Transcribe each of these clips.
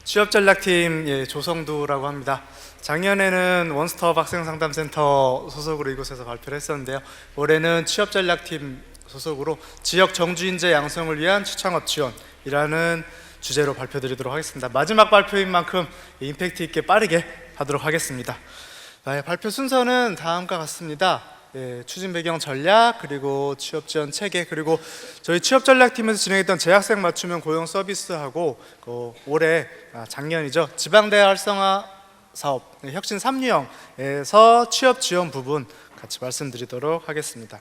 취업전략팀 조성두라고 합니다. 작년에는 원스톱 학생상담센터 소속으로 이곳에서 발표를 했었는데요. 올해는 취업전략팀 소속으로 지역 정주인재 양성을 위한 추창업 지원이라는 주제로 발표드리도록 하겠습니다. 마지막 발표인 만큼 임팩트 있게 빠르게 하도록 하겠습니다. 발표 순서는 다음과 같습니다. 추진 배경 전략, 그리고 취업 지원 체계, 그리고 저희 취업 전략팀에서 진행했던 재학생 맞춤형 고용 서비스하고 올해 작년이죠, 지방대 활성화 사업 혁신 3유형에서 취업 지원 부분 같이 말씀드리도록 하겠습니다.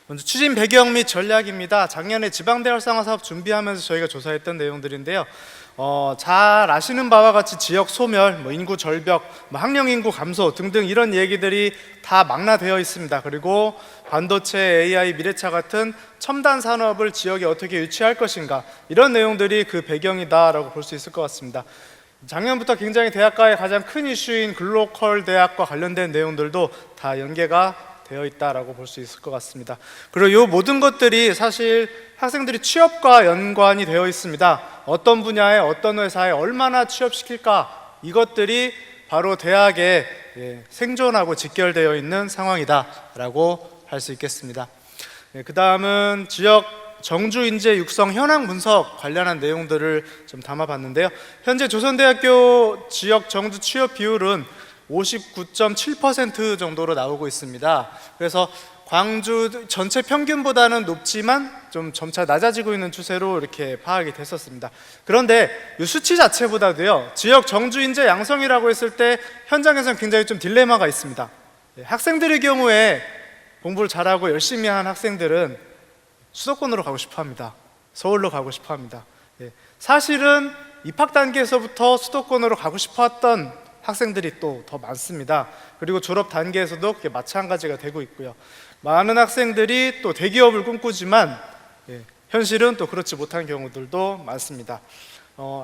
먼저 추진 배경 및 전략입니다. 작년에 지방대 활성화 사업 준비하면서 저희가 조사했던 내용들인데요. 잘 아시는 바와 같이 지역 소멸, 인구 절벽, 학령 인구 감소 등등 이런 얘기들이 다 망라되어 있습니다. 그리고 반도체, AI, 미래차 같은 첨단 산업을 지역에 어떻게 유치할 것인가, 이런 내용들이 그 배경이다라고 볼 수 있을 것 같습니다. 작년부터 굉장히 대학가의 가장 큰 이슈인 글로컬 대학과 관련된 내용들도 다 연계가 되어 있다라고 볼 수 있을 것 같습니다. 그리고 이 모든 것들이 사실 학생들이 취업과 연관이 되어 있습니다. 어떤 분야에 어떤 회사에 얼마나 취업시킬까, 이것들이 바로 대학에 생존하고 직결되어 있는 상황이다라고 할 수 있겠습니다. 그 다음은 지역 정주 인재 육성 현황 분석 관련한 내용들을 좀 담아봤는데요. 현재 조선대학교 지역 정주 취업 비율은 59.7% 정도로 나오고 있습니다. 그래서 광주 전체 평균보다는 높지만 좀 점차 낮아지고 있는 추세로 이렇게 파악이 됐었습니다. 그런데 이 수치 자체보다도요, 지역 정주 인재 양성이라고 했을 때 현장에서는 굉장히 좀 딜레마가 있습니다. 학생들의 경우에 공부를 잘하고 열심히 한 학생들은 수도권으로 가고 싶어 합니다. 서울로 가고 싶어 합니다. 사실은 입학 단계에서부터 수도권으로 가고 싶어 했던 학생들이 또 더 많습니다. 그리고 졸업 단계에서도 그게 마찬가지가 되고 있고요. 많은 학생들이 또 대기업을 꿈꾸지만 현실은 또 그렇지 못한 경우들도 많습니다.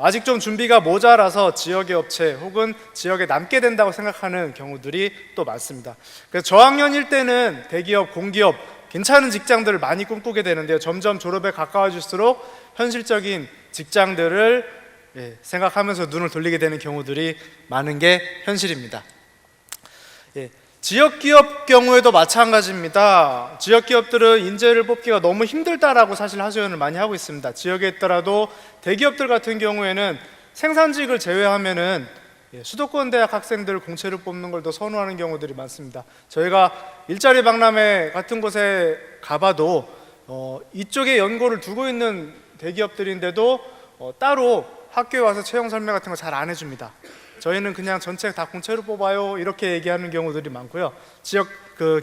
아직 좀 준비가 모자라서 지역의 업체 혹은 지역에 남게 된다고 생각하는 경우들이 또 많습니다. 그래서 저학년일 때는 대기업, 공기업 괜찮은 직장들을 많이 꿈꾸게 되는데요, 점점 졸업에 가까워질수록 현실적인 직장들을 생각하면서 눈을 돌리게 되는 경우들이 많은 게 현실입니다. 지역기업 경우에도 마찬가지입니다. 지역기업들은 인재를 뽑기가 너무 힘들다라고 사실 하소연을 많이 하고 있습니다. 지역에 있더라도 대기업들 같은 경우에는 생산직을 제외하면은 수도권 대학 학생들 공채를 뽑는 걸 더 선호하는 경우들이 많습니다. 저희가 일자리 박람회 같은 곳에 가봐도 이쪽에 연고를 두고 있는 대기업들인데도 따로 학교에 와서 채용 설명 같은 거 잘 안 해줍니다. 저희는 그냥 전체 다 공채로 뽑아요 이렇게 얘기하는 경우들이 많고요. 지역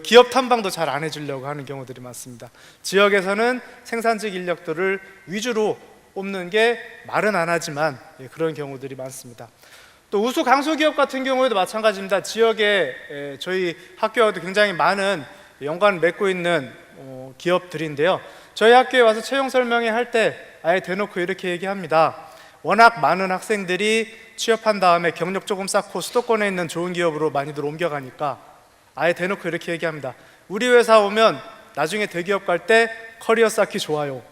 기업 탐방도 잘 안 해주려고 하는 경우들이 많습니다. 지역에서는 생산직 인력들을 위주로 뽑는 게 말은 안 하지만 그런 경우들이 많습니다. 또 우수 강소기업 같은 경우에도 마찬가지입니다. 지역에 저희 학교와도 굉장히 많은 연관을 맺고 있는 기업들인데요, 저희 학교에 와서 채용 설명회 할 때 아예 대놓고 이렇게 얘기합니다. 워낙 많은 학생들이 취업한 다음에 경력 조금 쌓고 수도권에 있는 좋은 기업으로 많이들 옮겨가니까 아예 대놓고 이렇게 얘기합니다. 우리 회사 오면 나중에 대기업 갈 때 커리어 쌓기 좋아요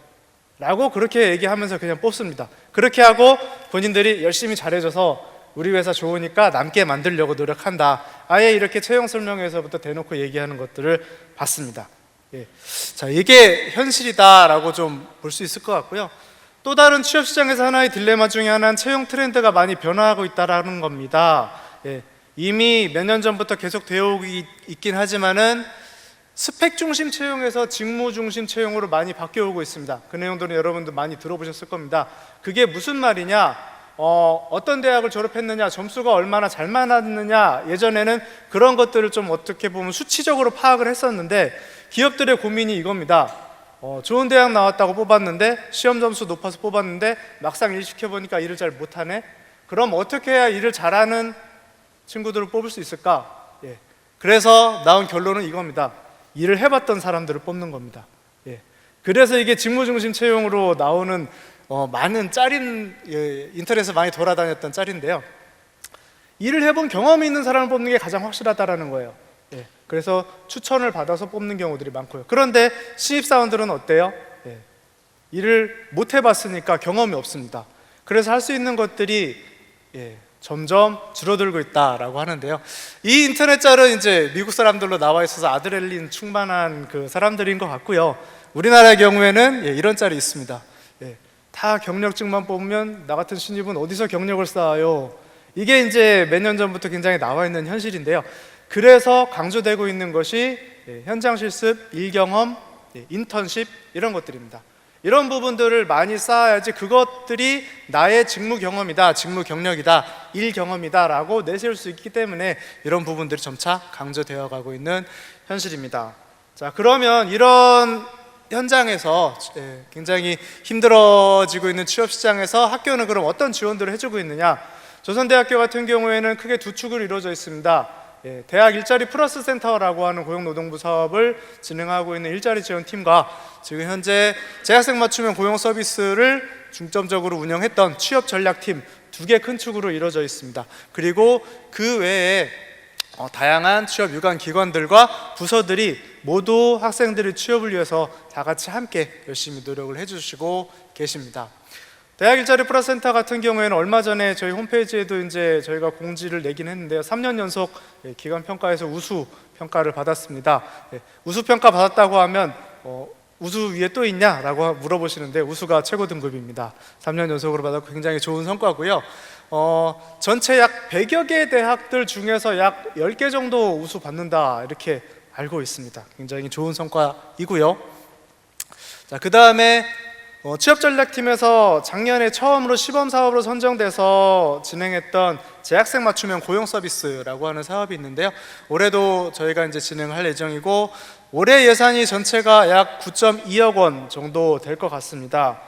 라고 그렇게 얘기하면서 그냥 뽑습니다. 그렇게 하고 본인들이 열심히 잘해줘서 우리 회사 좋으니까 남게 만들려고 노력한다, 아예 이렇게 채용 설명회에서부터 대놓고 얘기하는 것들을 봤습니다. 자, 이게 현실이다라고 좀 볼 수 있을 것 같고요. 또 다른 취업시장에서 하나의 딜레마 중에 하나는 채용 트렌드가 많이 변화하고 있다는 겁니다. 이미 몇 년 전부터 계속 되어 오고 있긴 하지만은 스펙 중심 채용에서 직무 중심 채용으로 많이 바뀌어 오고 있습니다. 그 내용들은 여러분도 많이 들어보셨을 겁니다. 그게 무슨 말이냐, 어떤 대학을 졸업했느냐, 점수가 얼마나 잘 맞았느냐, 예전에는 그런 것들을 좀 어떻게 보면 수치적으로 파악을 했었는데 기업들의 고민이 이겁니다. 좋은 대학 나왔다고 뽑았는데, 시험 점수 높아서 뽑았는데 막상 일 시켜보니까 일을 잘 못하네? 그럼 어떻게 해야 일을 잘하는 친구들을 뽑을 수 있을까? 그래서 나온 결론은 이겁니다. 일을 해봤던 사람들을 뽑는 겁니다. 그래서 이게 직무중심 채용으로 나오는 많은 짤인, 인터넷에 많이 돌아다녔던 짤인데요, 일을 해본 경험이 있는 사람을 뽑는 게 가장 확실하다는 거예요. 그래서 추천을 받아서 뽑는 경우들이 많고요. 그런데 신입사원들은 어때요? 일을 못 해봤으니까 경험이 없습니다. 그래서 할 수 있는 것들이 점점 줄어들고 있다라고 하는데요. 이 인터넷 짤은 이제 미국 사람들로 나와 있어서 아드레날린 충만한 그 사람들인 것 같고요. 우리나라의 경우에는 이런 짤이 있습니다. 다 경력직만 뽑으면 나 같은 신입은 어디서 경력을 쌓아요? 이게 이제 몇 년 전부터 굉장히 나와 있는 현실인데요. 그래서 강조되고 있는 것이 현장 실습, 일 경험, 인턴십 이런 것들입니다. 이런 부분들을 많이 쌓아야지 그것들이 나의 직무 경험이다, 직무 경력이다, 일 경험이다 라고 내세울 수 있기 때문에 이런 부분들이 점차 강조되어 가고 있는 현실입니다. 자, 그러면 이런 현장에서 굉장히 힘들어지고 있는 취업 시장에서 학교는 그럼 어떤 지원들을 해주고 있느냐? 조선대학교 같은 경우에는 크게 두 축으로 이루어져 있습니다. 대학 일자리 플러스 센터라고 하는 고용노동부 사업을 진행하고 있는 일자리 지원팀과 지금 현재 재학생 맞춤형 고용 서비스를 중점적으로 운영했던 취업 전략팀 두 개 큰 축으로 이루어져 있습니다. 그리고 그 외에 다양한 취업 유관 기관들과 부서들이 모두 학생들의 취업을 위해서 다 같이 함께 열심히 노력을 해주시고 계십니다. 대학 일자리 플러스 센터 같은 경우에는 얼마 전에 저희 홈페이지에도 이제 저희가 공지를 내긴 했는데요. 3년 연속 기관 평가에서 우수 평가를 받았습니다. 우수 평가 받았다고 하면 우수 위에 또 있냐라고 물어보시는데 우수가 최고 등급입니다. 3년 연속으로 받았고 굉장히 좋은 성과고요. 전체 약 100여 개 대학들 중에서 약 10개 정도 우수 받는다 이렇게 알고 있습니다. 굉장히 좋은 성과이고요. 자, 그 다음에 취업전략팀에서 작년에 처음으로 시범사업으로 선정돼서 진행했던 재학생 맞춤형 고용 서비스라고 하는 사업이 있는데요. 올해도 저희가 이제 진행할 예정이고 올해 예산이 전체가 약 9.2억 원 정도 될 것 같습니다.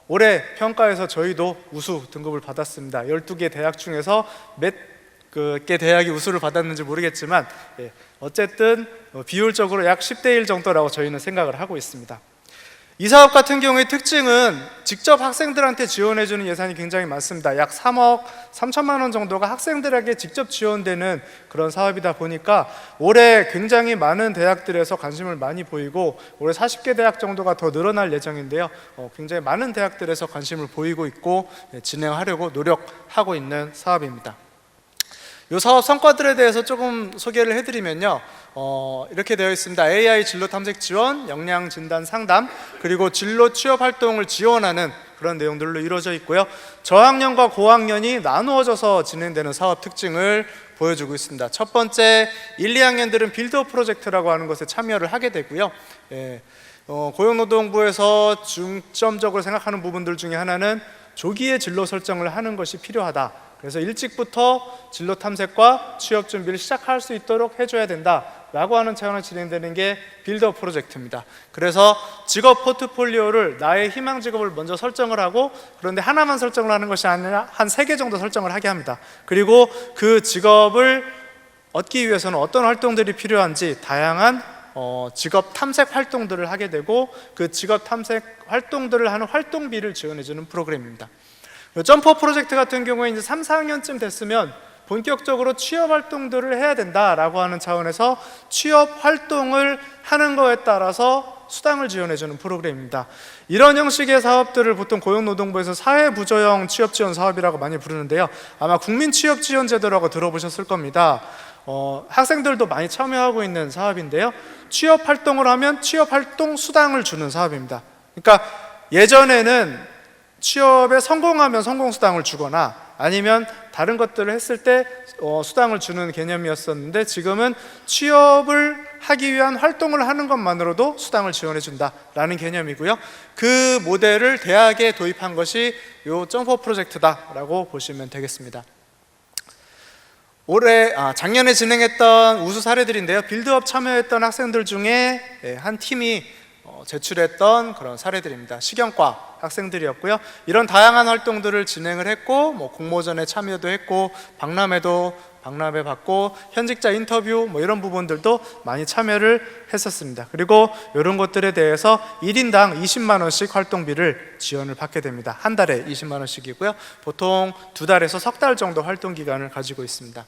올해 평가에서 저희도 우수 등급을 받았습니다. 12개 대학 중에서 몇 개 대학이 우수를 받았는지 모르겠지만 어쨌든 비율적으로 약 10대 1 정도라고 저희는 생각을 하고 있습니다. 이 사업 같은 경우의 특징은 직접 학생들한테 지원해주는 예산이 굉장히 많습니다. 약 3억 3천만 원 정도가 학생들에게 직접 지원되는 그런 사업이다 보니까 올해 굉장히 많은 대학들에서 관심을 많이 보이고 올해 40개 대학 정도가 더 늘어날 예정인데요. 굉장히 많은 대학들에서 관심을 보이고 있고 진행하려고 노력하고 있는 사업입니다. 이 사업 성과들에 대해서 조금 소개를 해드리면요. 이렇게 되어 있습니다. AI 진로 탐색 지원, 역량 진단 상담, 그리고 진로 취업 활동을 지원하는 그런 내용들로 이루어져 있고요. 저학년과 고학년이 나누어져서 진행되는 사업 특징을 보여주고 있습니다. 첫 번째, 1, 2학년들은 빌드업 프로젝트라고 하는 것에 참여를 하게 되고요. 고용노동부에서 중점적으로 생각하는 부분들 중에 하나는 조기에 진로 설정을 하는 것이 필요하다. 그래서 일찍부터 진로 탐색과 취업 준비를 시작할 수 있도록 해줘야 된다라고 하는 차원에서 진행되는 게 빌드업 프로젝트입니다. 그래서 직업 포트폴리오를 나의 희망 직업을 먼저 설정을 하고 그런데 하나만 설정을 하는 것이 아니라 한 3개 정도 설정을 하게 합니다. 그리고 그 직업을 얻기 위해서는 어떤 활동들이 필요한지 다양한 직업 탐색 활동들을 하게 되고 그 직업 탐색 활동들을 하는 활동비를 지원해주는 프로그램입니다. 점퍼 프로젝트 같은 경우에 이제 3, 4학년쯤 됐으면 본격적으로 취업 활동들을 해야 된다라고 하는 차원에서 취업 활동을 하는 거에 따라서 수당을 지원해주는 프로그램입니다. 이런 형식의 사업들을 보통 고용노동부에서 사회부조형 취업지원 사업이라고 많이 부르는데요. 아마 국민취업지원제도라고 들어보셨을 겁니다. 학생들도 많이 참여하고 있는 사업인데요. 취업 활동을 하면 취업 활동 수당을 주는 사업입니다. 그러니까 예전에는 취업에 성공하면 성공수당을 주거나 아니면 다른 것들을 했을 때 수당을 주는 개념이었었는데 지금은 취업을 하기 위한 활동을 하는 것만으로도 수당을 지원해 준다라는 개념이고요. 그 모델을 대학에 도입한 것이 이 점퍼 프로젝트다라고 보시면 되겠습니다. 작년에 진행했던 우수 사례들인데요. 빌드업 참여했던 학생들 중에 한 팀이 제출했던 그런 사례들입니다. 식영과 학생들이었고요. 이런 다양한 활동들을 진행을 했고 공모전에 참여도 했고 박람회 받고 현직자 인터뷰 이런 부분들도 많이 참여를 했었습니다. 그리고 이런 것들에 대해서 1인당 20만 원씩 활동비를 지원을 받게 됩니다. 한 달에 20만 원씩이고요. 보통 2달에서 석 달 정도 활동 기간을 가지고 있습니다.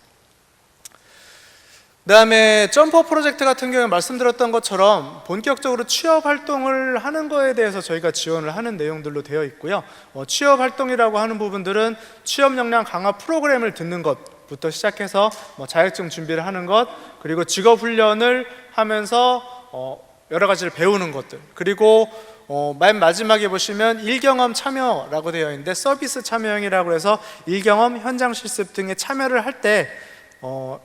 그다음에 점퍼 프로젝트 같은 경우에 말씀드렸던 것처럼 본격적으로 취업 활동을 하는 거에 대해서 저희가 지원을 하는 내용들로 되어 있고요. 취업 활동이라고 하는 부분들은 취업 역량 강화 프로그램을 듣는 것부터 시작해서 자격증 준비를 하는 것, 그리고 직업 훈련을 하면서 여러 가지를 배우는 것들, 그리고 맨 마지막에 보시면 일경험 참여라고 되어 있는데, 서비스 참여형이라고 해서 일경험, 현장 실습 등에 참여를 할 때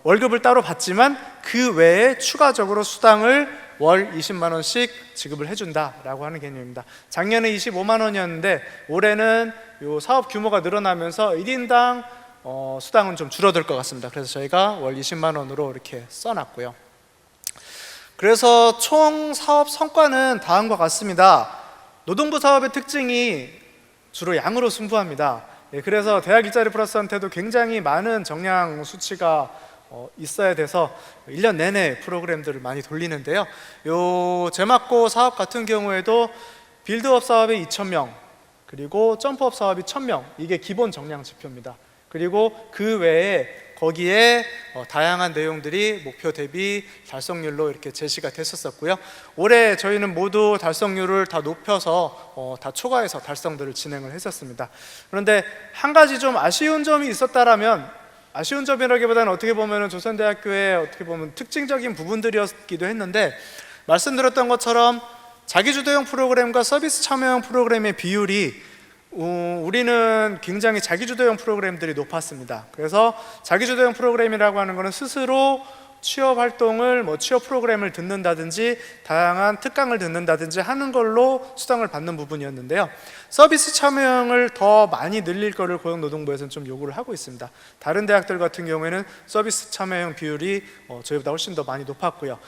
월급을 따로 받지만 그 외에 추가적으로 수당을 월 20만 원씩 지급을 해준다라고 하는 개념입니다. 작년에 25만 원이었는데 올해는 요 사업 규모가 늘어나면서 1인당 수당은 좀 줄어들 것 같습니다. 그래서 저희가 월 20만 원으로 이렇게 써놨고요. 그래서 총 사업 성과는 다음과 같습니다. 노동부 사업의 특징이 주로 양으로 승부합니다. 그래서 대학 일자리 플러스한테도 굉장히 많은 정량 수치가 있어야 돼서 1년 내내 프로그램들을 많이 돌리는데요. 요 제막고 사업 같은 경우에도 빌드업 사업에 2,000명, 그리고 점프업 사업이 1,000명, 이게 기본 정량 지표입니다. 그리고 그 외에 거기에 다양한 내용들이 목표 대비 달성률로 이렇게 제시가 됐었고요. 올해 저희는 모두 달성률을 다 높여서 다 초과해서 달성들을 진행을 했었습니다. 그런데 한 가지 좀 아쉬운 점이 있었다라면, 아쉬운 점이라기보다는 어떻게 보면 조선대학교의 어떻게 보면 특징적인 부분들이었기도 했는데, 말씀드렸던 것처럼 자기주도형 프로그램과 서비스 참여형 프로그램의 비율이 우리는 굉장히 자기주도형 프로그램들이 높았습니다. 그래서 자기주도형 프로그램이라고 하는 것은 스스로 취업 활동을 취업 프로그램을 듣는다든지 다양한 특강을 듣는다든지 하는 걸로 수당을 받는 부분이었는데요. 서비스 참여형을 더 많이 늘릴 거를 고용노동부에서는 좀 요구를 하고 있습니다. 다른 대학들 같은 경우에는 서비스 참여형 비율이 저희보다 훨씬 더 많이 높았고요.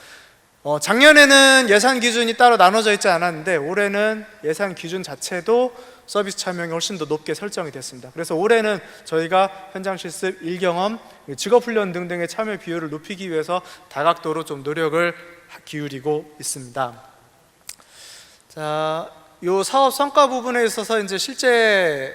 작년에는 예산 기준이 따로 나눠져 있지 않았는데 올해는 예산 기준 자체도 서비스 참여형이 훨씬 더 높게 설정이 됐습니다. 그래서 올해는 저희가 현장 실습, 일경험, 직업훈련 등등의 참여 비율을 높이기 위해서 다각도로 좀 노력을 기울이고 있습니다. 자, 요 사업 성과 부분에 있어서 이제 실제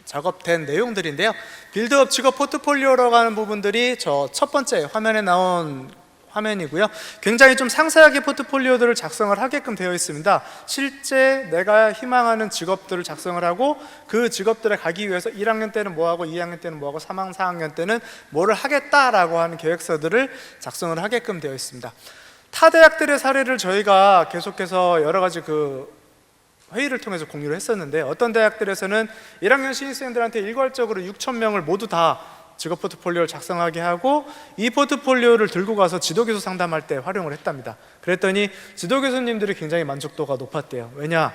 작업된 내용들인데요. 빌드업 직업 포트폴리오라고 하는 부분들이 저 첫 번째 화면에 나온 화면이고요. 굉장히 좀 상세하게 포트폴리오들을 작성을 하게끔 되어 있습니다. 실제 내가 희망하는 직업들을 작성을 하고 그 직업들에 가기 위해서 1학년 때는 뭐하고 2학년 때는 뭐하고 3학년, 4학년 때는 뭐를 하겠다라고 하는 계획서들을 작성을 하게끔 되어 있습니다. 타 대학들의 사례를 저희가 계속해서 여러 가지 회의를 통해서 공유를 했었는데, 어떤 대학들에서는 1학년 신입생들한테 일괄적으로 6,000명을 모두 다 직업 포트폴리오를 작성하게 하고 이 포트폴리오를 들고 가서 지도교수 상담할 때 활용을 했답니다. 그랬더니 지도교수님들이 굉장히 만족도가 높았대요. 왜냐?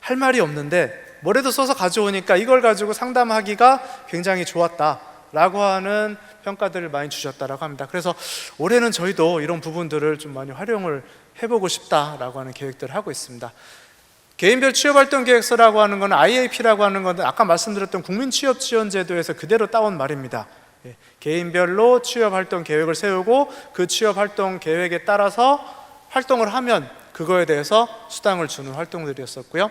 할 말이 없는데 뭐라도 써서 가져오니까 이걸 가지고 상담하기가 굉장히 좋았다라고 하는 평가들을 많이 주셨다라고 합니다. 그래서 올해는 저희도 이런 부분들을 좀 많이 활용을 해보고 싶다라고 하는 계획들을 하고 있습니다. 개인별 취업활동 계획서라고 하는 것은 IAP라고 하는 것은 아까 말씀드렸던 국민취업지원제도에서 그대로 따온 말입니다. 개인별로 취업활동 계획을 세우고 그 취업활동 계획에 따라서 활동을 하면 그거에 대해서 수당을 주는 활동들이었었고요.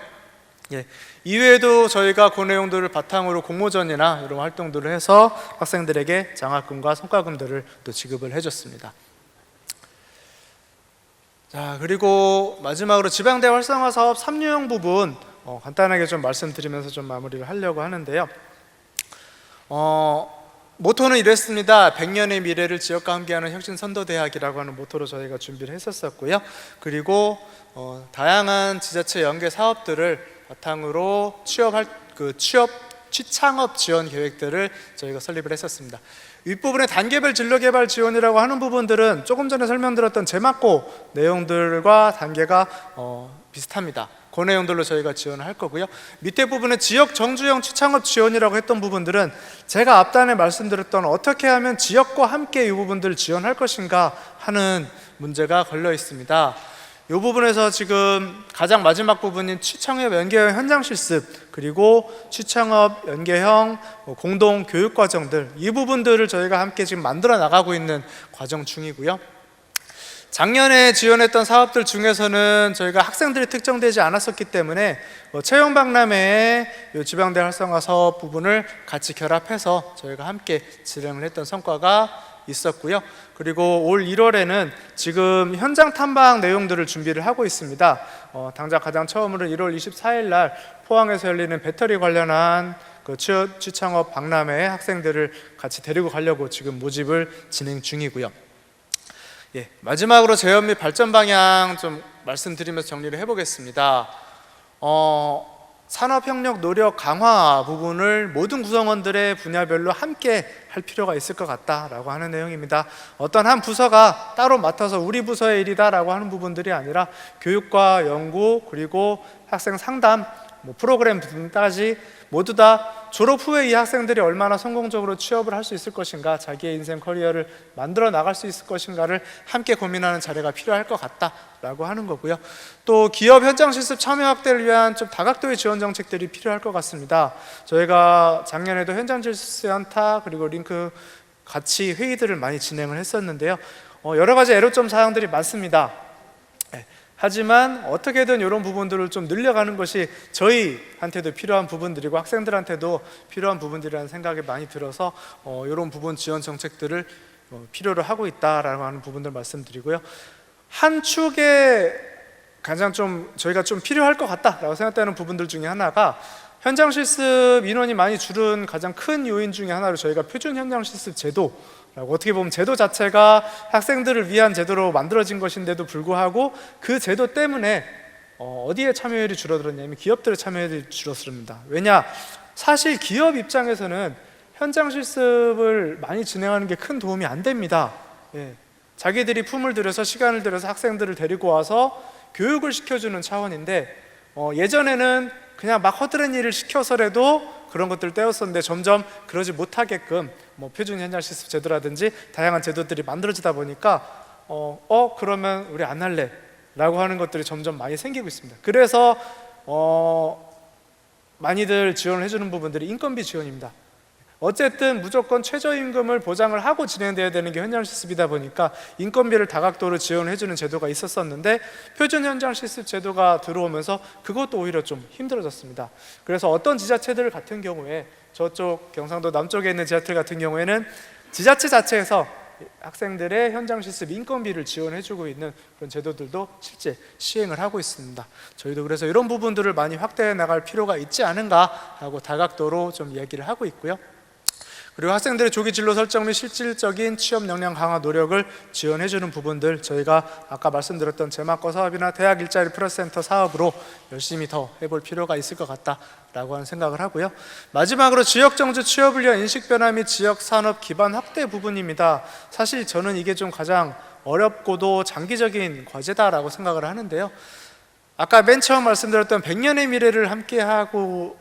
이외에도 저희가 그 내용들을 바탕으로 공모전이나 이런 활동들을 해서 학생들에게 장학금과 성과금들을 또 지급을 해줬습니다. 자, 그리고 마지막으로 지방대 활성화 사업 3류형 부분 간단하게 좀 말씀드리면서 좀 마무리를 하려고 하는데요. 모토는 이랬습니다. 100년의 미래를 지역과 함께하는 혁신선도대학이라고 하는 모토로 저희가 준비를 했었고요. 그리고 다양한 지자체 연계 사업들을 바탕으로 취창업 지원 계획들을 저희가 설립을 했었습니다. 윗부분에 단계별 진로개발 지원이라고 하는 부분들은 조금 전에 설명드렸던 제막고 내용들과 단계가 비슷합니다. 그 내용들로 저희가 지원을 할 거고요. 밑에 부분에 지역 정주형 취창업 지원이라고 했던 부분들은 제가 앞단에 말씀드렸던 어떻게 하면 지역과 함께 이 부분들을 지원할 것인가 하는 문제가 걸려 있습니다. 이 부분에서 지금 가장 마지막 부분인 취창업 연계형 현장 실습, 그리고 취창업 연계형 공동 교육 과정들, 이 부분들을 저희가 함께 지금 만들어 나가고 있는 과정 중이고요. 작년에 지원했던 사업들 중에서는 저희가 학생들이 특정되지 않았었기 때문에 채용 박람회에 지방대 활성화 사업 부분을 같이 결합해서 저희가 함께 진행을 했던 성과가 있었고요. 그리고 올 1월에는 지금 현장 탐방 내용들을 준비를 하고 있습니다. 당장 가장 처음으로 1월 24일 날 포항에서 열리는 배터리 관련한 그 취업 취창업 박람회 학생들을 같이 데리고 가려고 지금 모집을 진행 중이고요. 예, 마지막으로 재현 및 발전 방향 좀 말씀드리면서 정리를 해보겠습니다. 산업협력 노력 강화 부분을 모든 구성원들의 분야별로 함께 할 필요가 있을 것 같다라고 하는 내용입니다. 어떤 한 부서가 따로 맡아서 우리 부서의 일이다라고 하는 부분들이 아니라 교육과 연구 그리고 학생 상담, 프로그램 등까지 모두 다 졸업 후에 이 학생들이 얼마나 성공적으로 취업을 할 수 있을 것인가, 자기의 인생 커리어를 만들어 나갈 수 있을 것인가를 함께 고민하는 자리가 필요할 것 같다라고 하는 거고요. 또 기업 현장 실습 참여 확대를 위한 좀 다각도의 지원 정책들이 필요할 것 같습니다. 저희가 작년에도 현장 실습 센터 그리고 링크 같이 회의들을 많이 진행을 했었는데요. 여러 가지 애로점 사항들이 많습니다. 하지만 어떻게든 이런 부분들을 좀 늘려가는 것이 저희한테도 필요한 부분들이고 학생들한테도 필요한 부분들이라는 생각이 많이 들어서 이런 부분 지원 정책들을 필요로 하고 있다라고 하는 부분들 말씀드리고요. 한 축에 가장 좀 저희가 좀 필요할 것 같다라고 생각되는 부분들 중에 하나가 현장 실습 인원이 많이 줄은 가장 큰 요인 중에 하나로 저희가 표준 현장 실습 제도, 어떻게 보면 제도 자체가 학생들을 위한 제도로 만들어진 것인데도 불구하고 그 제도 때문에 어디에 참여율이 줄어들었냐면 기업들의 참여율이 줄어들었습니다. 왜냐? 사실 기업 입장에서는 현장 실습을 많이 진행하는 게 큰 도움이 안 됩니다. 자기들이 품을 들여서 시간을 들여서 학생들을 데리고 와서 교육을 시켜주는 차원인데 예전에는 그냥 막 허드렛 일을 시켜서라도 그런 것들을 떼었었는데 점점 그러지 못하게끔 표준 현장 실습 제도라든지 다양한 제도들이 만들어지다 보니까 그러면 우리 안 할래 라고 하는 것들이 점점 많이 생기고 있습니다. 그래서 많이들 지원을 해주는 부분들이 인건비 지원입니다. 어쨌든 무조건 최저임금을 보장을 하고 진행돼야 되는 게 현장 실습이다 보니까 인건비를 다각도로 지원해주는 제도가 있었었는데 표준 현장 실습 제도가 들어오면서 그것도 오히려 좀 힘들어졌습니다. 그래서 어떤 지자체들 같은 경우에 저쪽 경상도 남쪽에 있는 지자체 같은 경우에는 지자체 자체에서 학생들의 현장 실습 인건비를 지원해주고 있는 그런 제도들도 실제 시행을 하고 있습니다. 저희도 그래서 이런 부분들을 많이 확대해 나갈 필요가 있지 않은가 하고 다각도로 좀 이야기를 하고 있고요. 그리고 학생들의 조기 진로 설정 및 실질적인 취업 역량 강화 노력을 지원해주는 부분들, 저희가 아까 말씀드렸던 제마거 사업이나 대학 일자리 플러스 센터 사업으로 열심히 더 해볼 필요가 있을 것 같다라고 하는 생각을 하고요. 마지막으로 지역 정주 취업을 위한 인식 변화 및 지역 산업 기반 확대 부분입니다. 사실 저는 이게 좀 가장 어렵고도 장기적인 과제다라고 생각을 하는데요. 아까 맨 처음 말씀드렸던 100년의 미래를 함께하고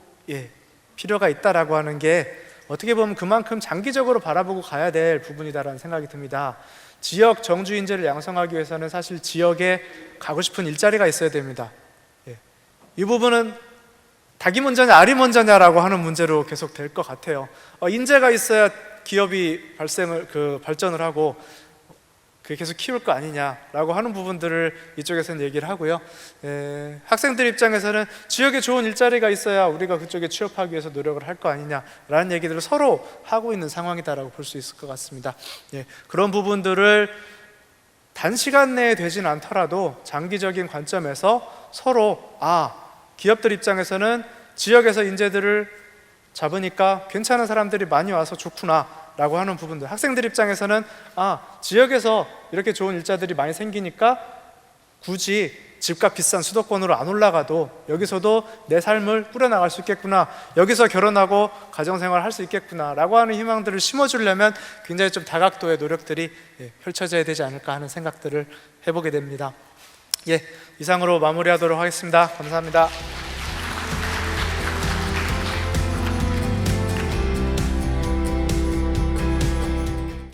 필요가 있다라고 하는 게 어떻게 보면 그만큼 장기적으로 바라보고 가야 될 부분이다라는 생각이 듭니다. 지역 정주 인재를 양성하기 위해서는 사실 지역에 가고 싶은 일자리가 있어야 됩니다. 이 부분은 닭이 먼저냐 알이 먼저냐라고 하는 문제로 계속 될 것 같아요. 인재가 있어야 기업이 발전을 하고 그게 계속 키울 거 아니냐라고 하는 부분들을 이쪽에서는 얘기를 하고요. 학생들 입장에서는 지역에 좋은 일자리가 있어야 우리가 그쪽에 취업하기 위해서 노력을 할 거 아니냐라는 얘기들을 서로 하고 있는 상황이다라고 볼 수 있을 것 같습니다. 그런 부분들을 단시간 내에 되진 않더라도 장기적인 관점에서 서로 기업들 입장에서는 지역에서 인재들을 잡으니까 괜찮은 사람들이 많이 와서 좋구나 라고 하는 부분들, 학생들 입장에서는 지역에서 이렇게 좋은 일자들이 많이 생기니까 굳이 집값 비싼 수도권으로 안 올라가도 여기서도 내 삶을 꾸려나갈 수 있겠구나, 여기서 결혼하고 가정생활을 할 수 있겠구나 라고 하는 희망들을 심어주려면 굉장히 좀 다각도의 노력들이 펼쳐져야 되지 않을까 하는 생각들을 해보게 됩니다. 이상으로 마무리하도록 하겠습니다. 감사합니다.